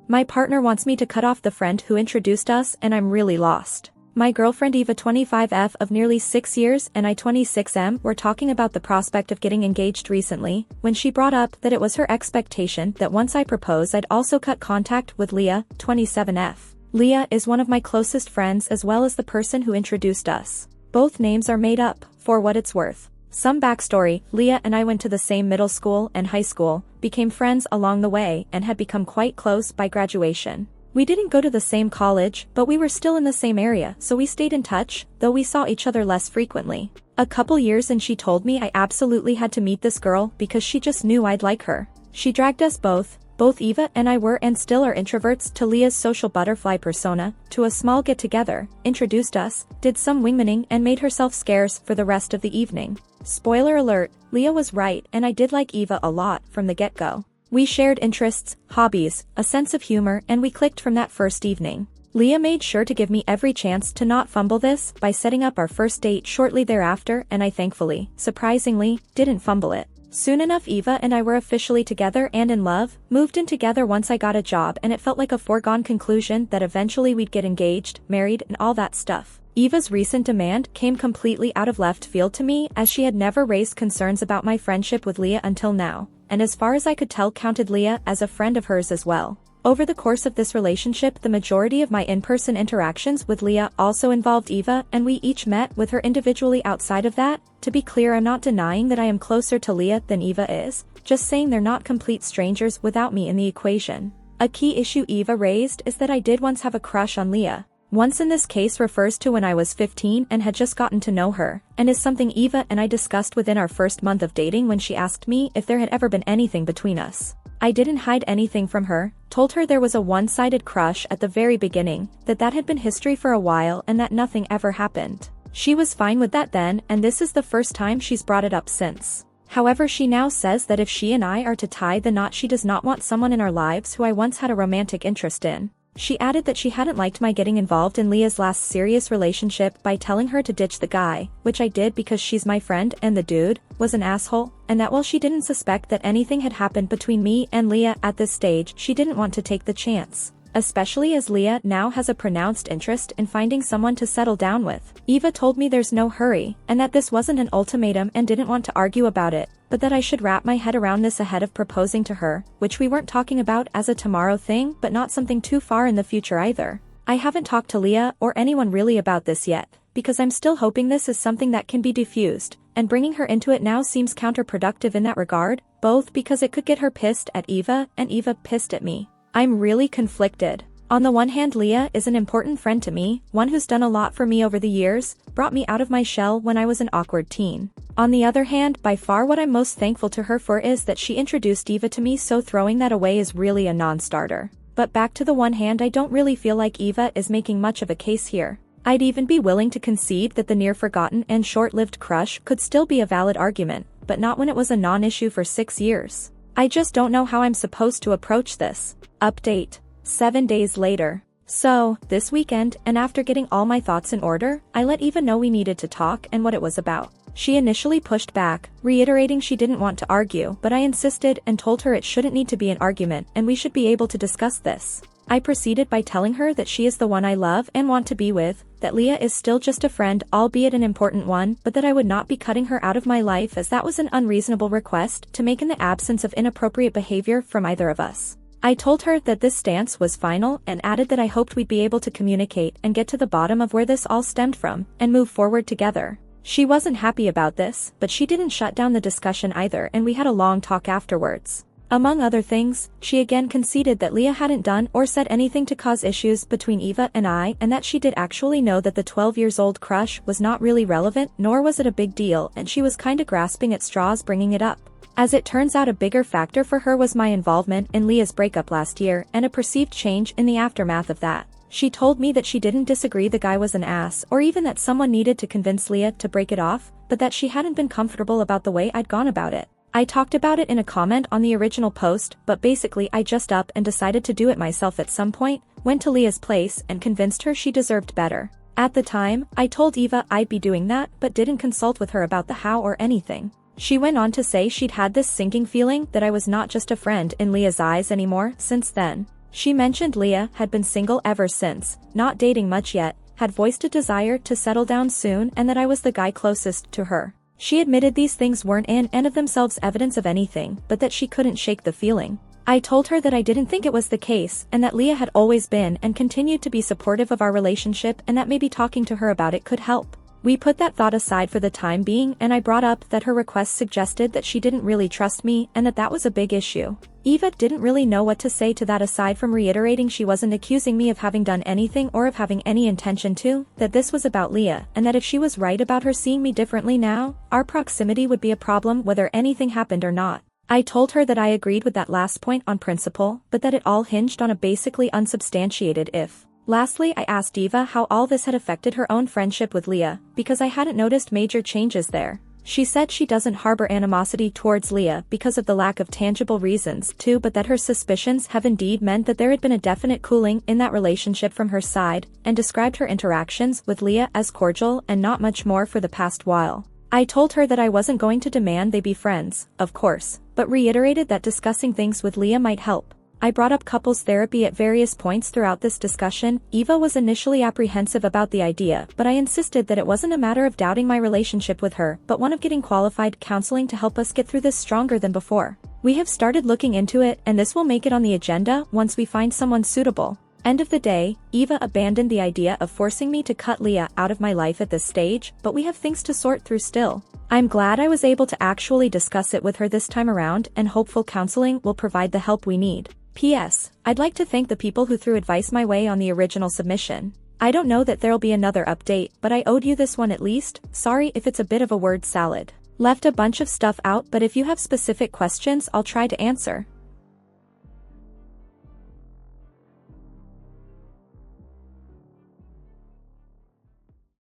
My partner wants me to cut off the friend who introduced us and I'm really lost. My girlfriend Eva 25F of nearly 6 years and I 26M were talking about the prospect of getting engaged recently, when she brought up that it was her expectation that once I propose I'd also cut contact with Leah, 27F. Leah is one of my closest friends as well as the person who introduced us. Both names are made up, for what it's worth. Some backstory, Leah and I went to the same middle school and high school, became friends along the way and had become quite close by graduation. We didn't go to the same college, but we were still in the same area so we stayed in touch, though we saw each other less frequently. A couple years and she told me I absolutely had to meet this girl because she just knew I'd like her. She dragged us both Eva and I were and still are introverts, to Leah's social butterfly persona, to a small get-together, introduced us, did some wingmaning and made herself scarce for the rest of the evening. Spoiler alert, Leah was right and I did like Eva a lot from the get-go. We shared interests, hobbies, a sense of humor and we clicked from that first evening. Leah made sure to give me every chance to not fumble this by setting up our first date shortly thereafter and I thankfully, surprisingly, didn't fumble it. Soon enough Eva and I were officially together and in love, moved in together once I got a job and it felt like a foregone conclusion that eventually we'd get engaged, married and all that stuff. Eva's recent demand came completely out of left field to me as she had never raised concerns about my friendship with Leah until now, and as far as I could tell counted Leah as a friend of hers as well. Over the course of this relationship the majority of my in-person interactions with Leah also involved Eva and we each met with her individually outside of that. To be clear, I'm not denying that I am closer to Leah than Eva is, just saying they're not complete strangers without me in the equation. A key issue Eva raised is that I did once have a crush on Leah. Once in this case refers to when I was 15 and had just gotten to know her, and is something Eva and I discussed within our first month of dating when she asked me if there had ever been anything between us. I didn't hide anything from her, told her there was a one-sided crush at the very beginning, that had been history for a while and that nothing ever happened. She was fine with that then and this is the first time she's brought it up since. However, she now says that if she and I are to tie the knot she does not want someone in our lives who I once had a romantic interest in. She added that she hadn't liked my getting involved in Leah's last serious relationship by telling her to ditch the guy, which I did because she's my friend and the dude was an asshole, and that while she didn't suspect that anything had happened between me and Leah at this stage, she didn't want to take the chance. Especially as Leah now has a pronounced interest in finding someone to settle down with. Eva told me there's no hurry, and that this wasn't an ultimatum and didn't want to argue about it, but that I should wrap my head around this ahead of proposing to her, which we weren't talking about as a tomorrow thing but not something too far in the future either. I haven't talked to Leah or anyone really about this yet, because I'm still hoping this is something that can be diffused, and bringing her into it now seems counterproductive in that regard, both because it could get her pissed at Eva and Eva pissed at me. I'm really conflicted. On the one hand, Leah is an important friend to me, one who's done a lot for me over the years, brought me out of my shell when I was an awkward teen. On the other hand, by far what I'm most thankful to her for is that she introduced Eva to me, so throwing that away is really a non-starter. But back to the one hand, I don't really feel like Eva is making much of a case here. I'd even be willing to concede that the near-forgotten and short-lived crush could still be a valid argument, but not when it was a non-issue for 6 years. I just don't know how I'm supposed to approach this. Update. 7 days later. So, this weekend, and after getting all my thoughts in order, I let Eva know we needed to talk and what it was about. She initially pushed back, reiterating she didn't want to argue, but I insisted and told her it shouldn't need to be an argument and we should be able to discuss this. I proceeded by telling her that she is the one I love and want to be with, that Leah is still just a friend, albeit an important one, but that I would not be cutting her out of my life as that was an unreasonable request to make in the absence of inappropriate behavior from either of us. I told her that this stance was final and added that I hoped we'd be able to communicate and get to the bottom of where this all stemmed from and move forward together. She wasn't happy about this, but she didn't shut down the discussion either and we had a long talk afterwards. Among other things, she again conceded that Leah hadn't done or said anything to cause issues between Eva and I and that she did actually know that the 12-year-old crush was not really relevant nor was it a big deal and she was kinda grasping at straws bringing it up. As it turns out, a bigger factor for her was my involvement in Leah's breakup last year and a perceived change in the aftermath of that. She told me that she didn't disagree the guy was an ass or even that someone needed to convince Leah to break it off, but that she hadn't been comfortable about the way I'd gone about it. I talked about it in a comment on the original post, but basically I just up and decided to do it myself at some point, went to Leah's place and convinced her she deserved better. At the time, I told Eva I'd be doing that but didn't consult with her about the how or anything. She went on to say she'd had this sinking feeling that I was not just a friend in Leah's eyes anymore since then. She mentioned Leah had been single ever since, not dating much yet, had voiced a desire to settle down soon, and that I was the guy closest to her. She admitted these things weren't in and of themselves evidence of anything, but that she couldn't shake the feeling. I told her that I didn't think it was the case, and that Leah had always been and continued to be supportive of our relationship, and that maybe talking to her about it could help. We put that thought aside for the time being, and I brought up that her request suggested that she didn't really trust me and that was a big issue. Eva didn't really know what to say to that aside from reiterating she wasn't accusing me of having done anything or of having any intention to, that this was about Leah, and that if she was right about her seeing me differently now, our proximity would be a problem whether anything happened or not. I told her that I agreed with that last point on principle, but that it all hinged on a basically unsubstantiated if. Lastly, I asked Eva how all this had affected her own friendship with Leah, because I hadn't noticed major changes there. She said she doesn't harbor animosity towards Leah because of the lack of tangible reasons to, but that her suspicions have indeed meant that there had been a definite cooling in that relationship from her side, and described her interactions with Leah as cordial and not much more for the past while. I told her that I wasn't going to demand they be friends, of course, but reiterated that discussing things with Leah might help. I brought up couples therapy at various points throughout this discussion. Eva was initially apprehensive about the idea, but I insisted that it wasn't a matter of doubting my relationship with her, but one of getting qualified counseling to help us get through this stronger than before. We have started looking into it, and this will make it on the agenda once we find someone suitable. End of the day, Eva abandoned the idea of forcing me to cut Leah out of my life at this stage, but we have things to sort through still. I'm glad I was able to actually discuss it with her this time around, and hopeful counseling will provide the help we need. P.S. I'd like to thank the people who threw advice my way on the original submission. I don't know that there'll be another update, but I owed you this one at least. Sorry if it's a bit of a word salad. Left a bunch of stuff out, but if you have specific questions, I'll try to answer.